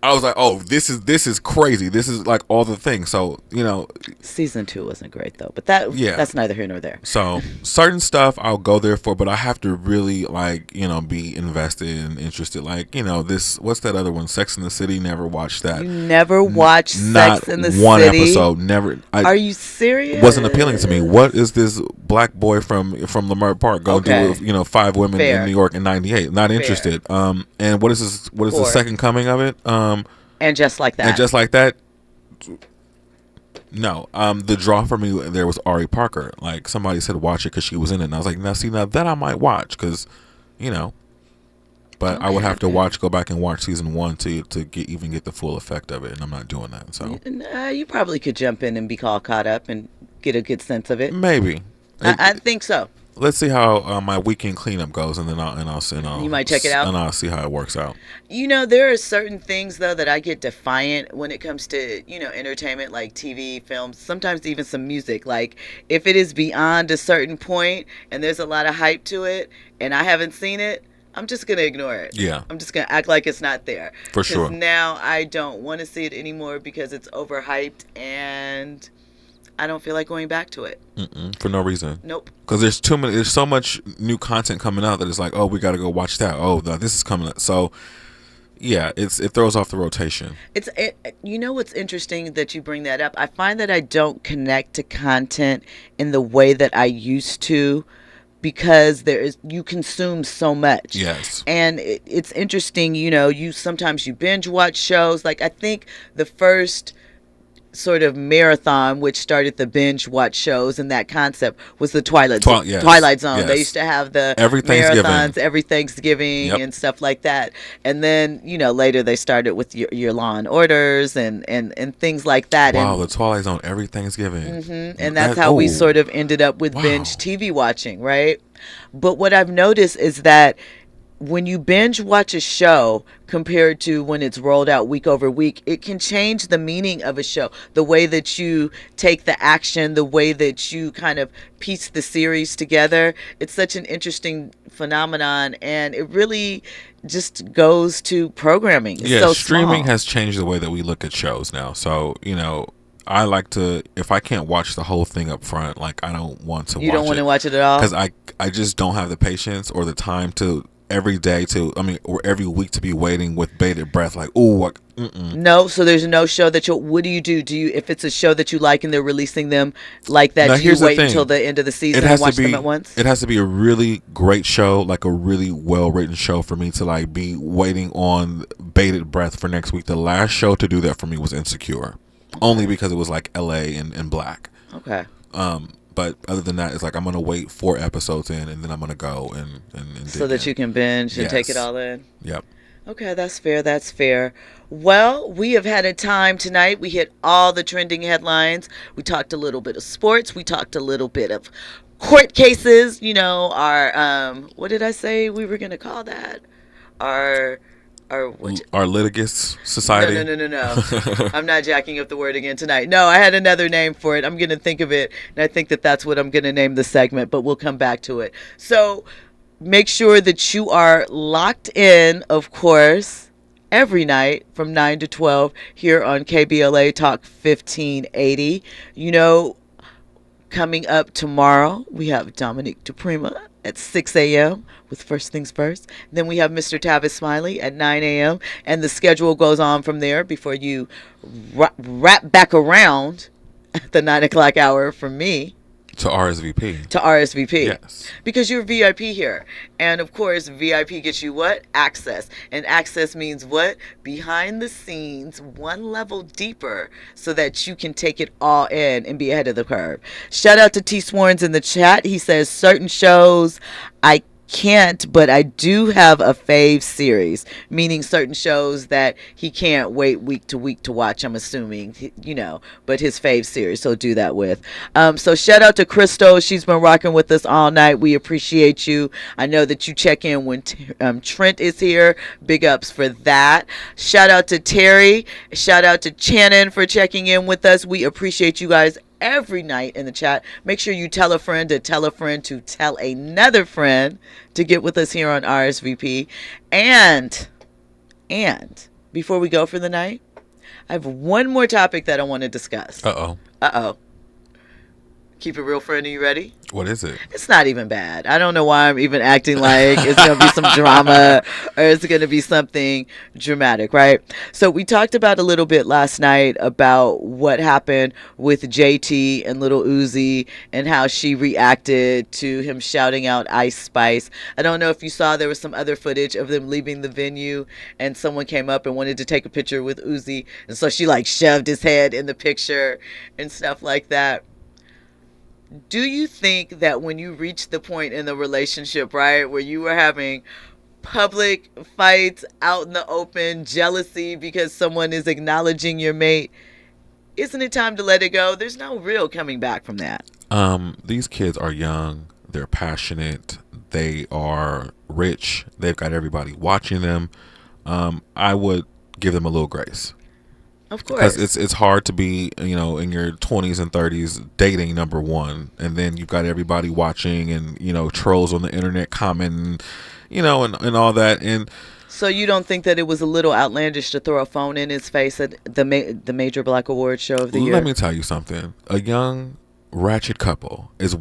this is crazy. This is like all the things. So, you know, season 2 wasn't great though, but that's neither here nor there. So certain stuff I'll go there for, but I have to really, like, you know, be invested and interested. Like, you know, what's that other one? Sex in the City. Never watched that. You never watched Sex in the City? Not one episode. Never. Are you serious? Wasn't appealing to me. What is this black boy from Lamar Park going to do with, you know, 5 women in New York in '98? Not interested. And what is this? What is the second coming of it? And Just Like That. And Just Like That. No. The draw for me there was Ari Parker. Like, somebody said watch it because she was in it, and I was like, now that I might watch because, you know. But okay, I would have to go back and watch season 1 to get the full effect of it, and I'm not doing that. So you probably could jump in and be all caught up and get a good sense of it. Maybe. I think so. Let's see how my weekend cleanup goes, and then I'll you might check it out, and I'll see how it works out. You know, there are certain things though that I get defiant when it comes to, you know, entertainment, like TV, films, sometimes even some music. Like, if it is beyond a certain point and there's a lot of hype to it, and I haven't seen it, I'm just gonna ignore it. Yeah, I'm just gonna act like it's not there. For sure. Now I don't want to see it anymore because it's overhyped and I don't feel like going back to it. For no reason. Nope. Because there's so much new content coming out that it's like, oh, we got to go watch that. Oh, this is coming up. So, yeah, it throws off the rotation. You know what's interesting that you bring that up? I find that I don't connect to content in the way that I used to because you consume so much. Yes. And it's interesting, you know, sometimes you binge watch shows. Like, I think the first sort of marathon which started the binge watch shows and that concept was the Twilight Zone. Yes. They used to have the marathons every Thanksgiving and stuff like that. And then, you know, later they started with your Law and Orders and things like that. Wow, the Twilight Zone every Thanksgiving. And that's how we sort of ended up with binge TV watching, right? But what I've noticed is that when you binge watch a show compared to when it's rolled out week over week, it can change the meaning of a show, the way that you take the action, the way that you kind of piece the series together. It's such an interesting phenomenon, and it really just goes to programming. It's so streaming small. has changed the way that we look at shows now. So, you know, I like to, if I can't watch the whole thing up front, like, I don't want to watch it. You don't want to watch it at all? Because I just don't have the patience or the time to every day or every week to be waiting with bated breath, like, ooh, no. So there's no show that what do you do? Do you, if it's a show that you like and they're releasing them like that, now, do you wait until the end of the season and watch them at once? It has to be a really great show, like a really well written show for me to like be waiting on bated breath for next week. The last show to do that for me was Insecure, only because it was like LA and black. Okay. But other than that, it's like I'm gonna wait 4 episodes in, and then I'm gonna go and so that you can binge and take it all in. Yep. Okay, that's fair. That's fair. Well, we have had a time tonight. We hit all the trending headlines. We talked a little bit of sports. We talked a little bit of court cases. You know, our what did I say we were gonna call that? Our litigious society. No. I'm not jacking up the word again tonight. No, I had another name for it. I'm going to think of it, and I think that that's what I'm going to name the segment, but we'll come back to it. So make sure that you are locked in, of course, every night from 9 to 12 here on KBLA Talk 1580. You know, coming up tomorrow, we have Dominique DuPrima at 6 a.m. with First Things First. Then we have Mr. Tavis Smiley at 9 a.m. And the schedule goes on from there before you wrap back around at the 9 o'clock hour from me. To RSVP. To RSVP. Yes. Because you're VIP here. And of course, VIP gets you what? Access. And access means what? Behind the scenes, one level deeper, so that you can take it all in and be ahead of the curve. Shout out to T. Swarns in the chat. He says, certain shows I can't, but I do have a fave series, meaning certain shows that he can't wait week to week to watch, I'm assuming, you know, but his fave series, so do that with. So shout out to Crystal. She's been rocking with us all night. We appreciate you. I know that you check in when Trent is here. Big ups for that. Shout out to Terry. Shout out to Channon for checking in with us. We appreciate you guys every night in the chat. Make sure you tell a friend to tell a friend to tell another friend to get with us here on RSVP. And before we go for the night, I have one more topic that I want to discuss. Uh-oh. Keep it real, friend. Are you ready? What is it? It's not even bad. I don't know why I'm even acting like it's going to be some drama or it's going to be something dramatic, right? So we talked about a little bit last night about what happened with JT and Little Uzi and how she reacted to him shouting out Ice Spice. I don't know if you saw, there was some other footage of them leaving the venue and someone came up and wanted to take a picture with Uzi. And so she like shoved his head in the picture and stuff like that. Do you think that when you reach the point in the relationship, right, where you were having public fights out in the open, jealousy because someone is acknowledging your mate, isn't it time to let it go? There's no real coming back from that. These kids are young. They're passionate. They are rich. They've got everybody watching them. I would give them a little grace. Of course. Because it's hard to be, you know, in your 20s and 30s dating, number one. And then you've got everybody watching and, you know, trolls on the internet commenting, you know, and all that. And so you don't think that it was a little outlandish to throw a phone in his face at the Major Black Awards show of the year? Let me tell you something. A young ratchet couple it's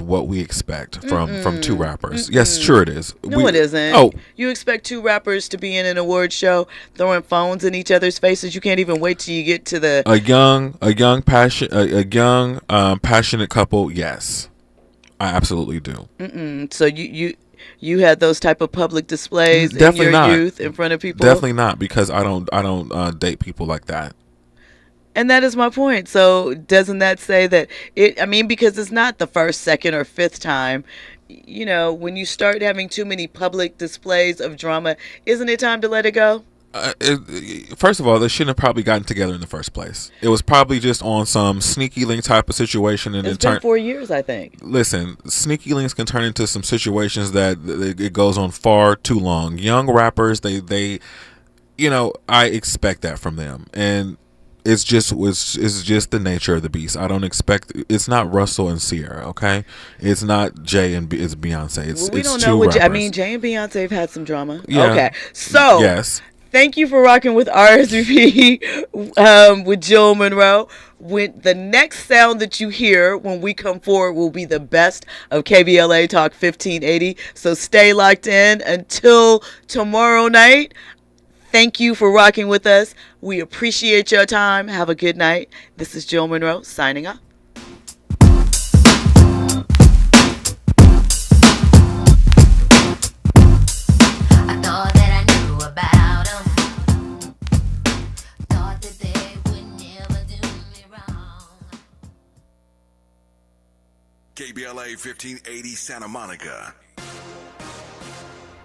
what we expect from two rappers. Yes, sure it is. No, it isn't. Oh, you expect two rappers to be in an award show throwing phones in each other's faces? You can't even wait till you get to the a young passionate couple. Yes, I absolutely do. So you had those type of public displays Definitely in your not. Youth in front of people? Definitely not, because I don't date people like that. And that is my point. So doesn't that say that because it's not the first, second, or fifth time, you know, when you start having too many public displays of drama, isn't it time to let it go? First of all, they shouldn't have probably gotten together in the first place. It was probably just on some sneaky link type of situation. And it's been 4 years, I think. Listen, sneaky links can turn into some situations that it goes on far too long. Young rappers, they you know, I expect that from them. And it's just the nature of the beast. I don't expect. It's not Russell and Sierra, okay? It's not Jay and it's Beyonce. It's we don't two know what rappers. Jay and Beyonce have had some drama. Yeah. Okay, so yes, Thank you for rocking with RSVP with Jill Munroe. When the next sound that you hear when we come forward will be the best of KBLA Talk 1580. So stay locked in until tomorrow night. Thank you for rocking with us. We appreciate your time. Have a good night. This is Jill Munroe signing off. KBLA 1580 Santa Monica.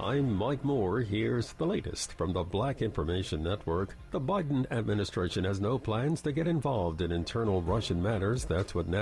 I'm Mike Moore. Here's the latest from the Black Information Network. The Biden administration has no plans to get involved in internal Russian matters. That's what National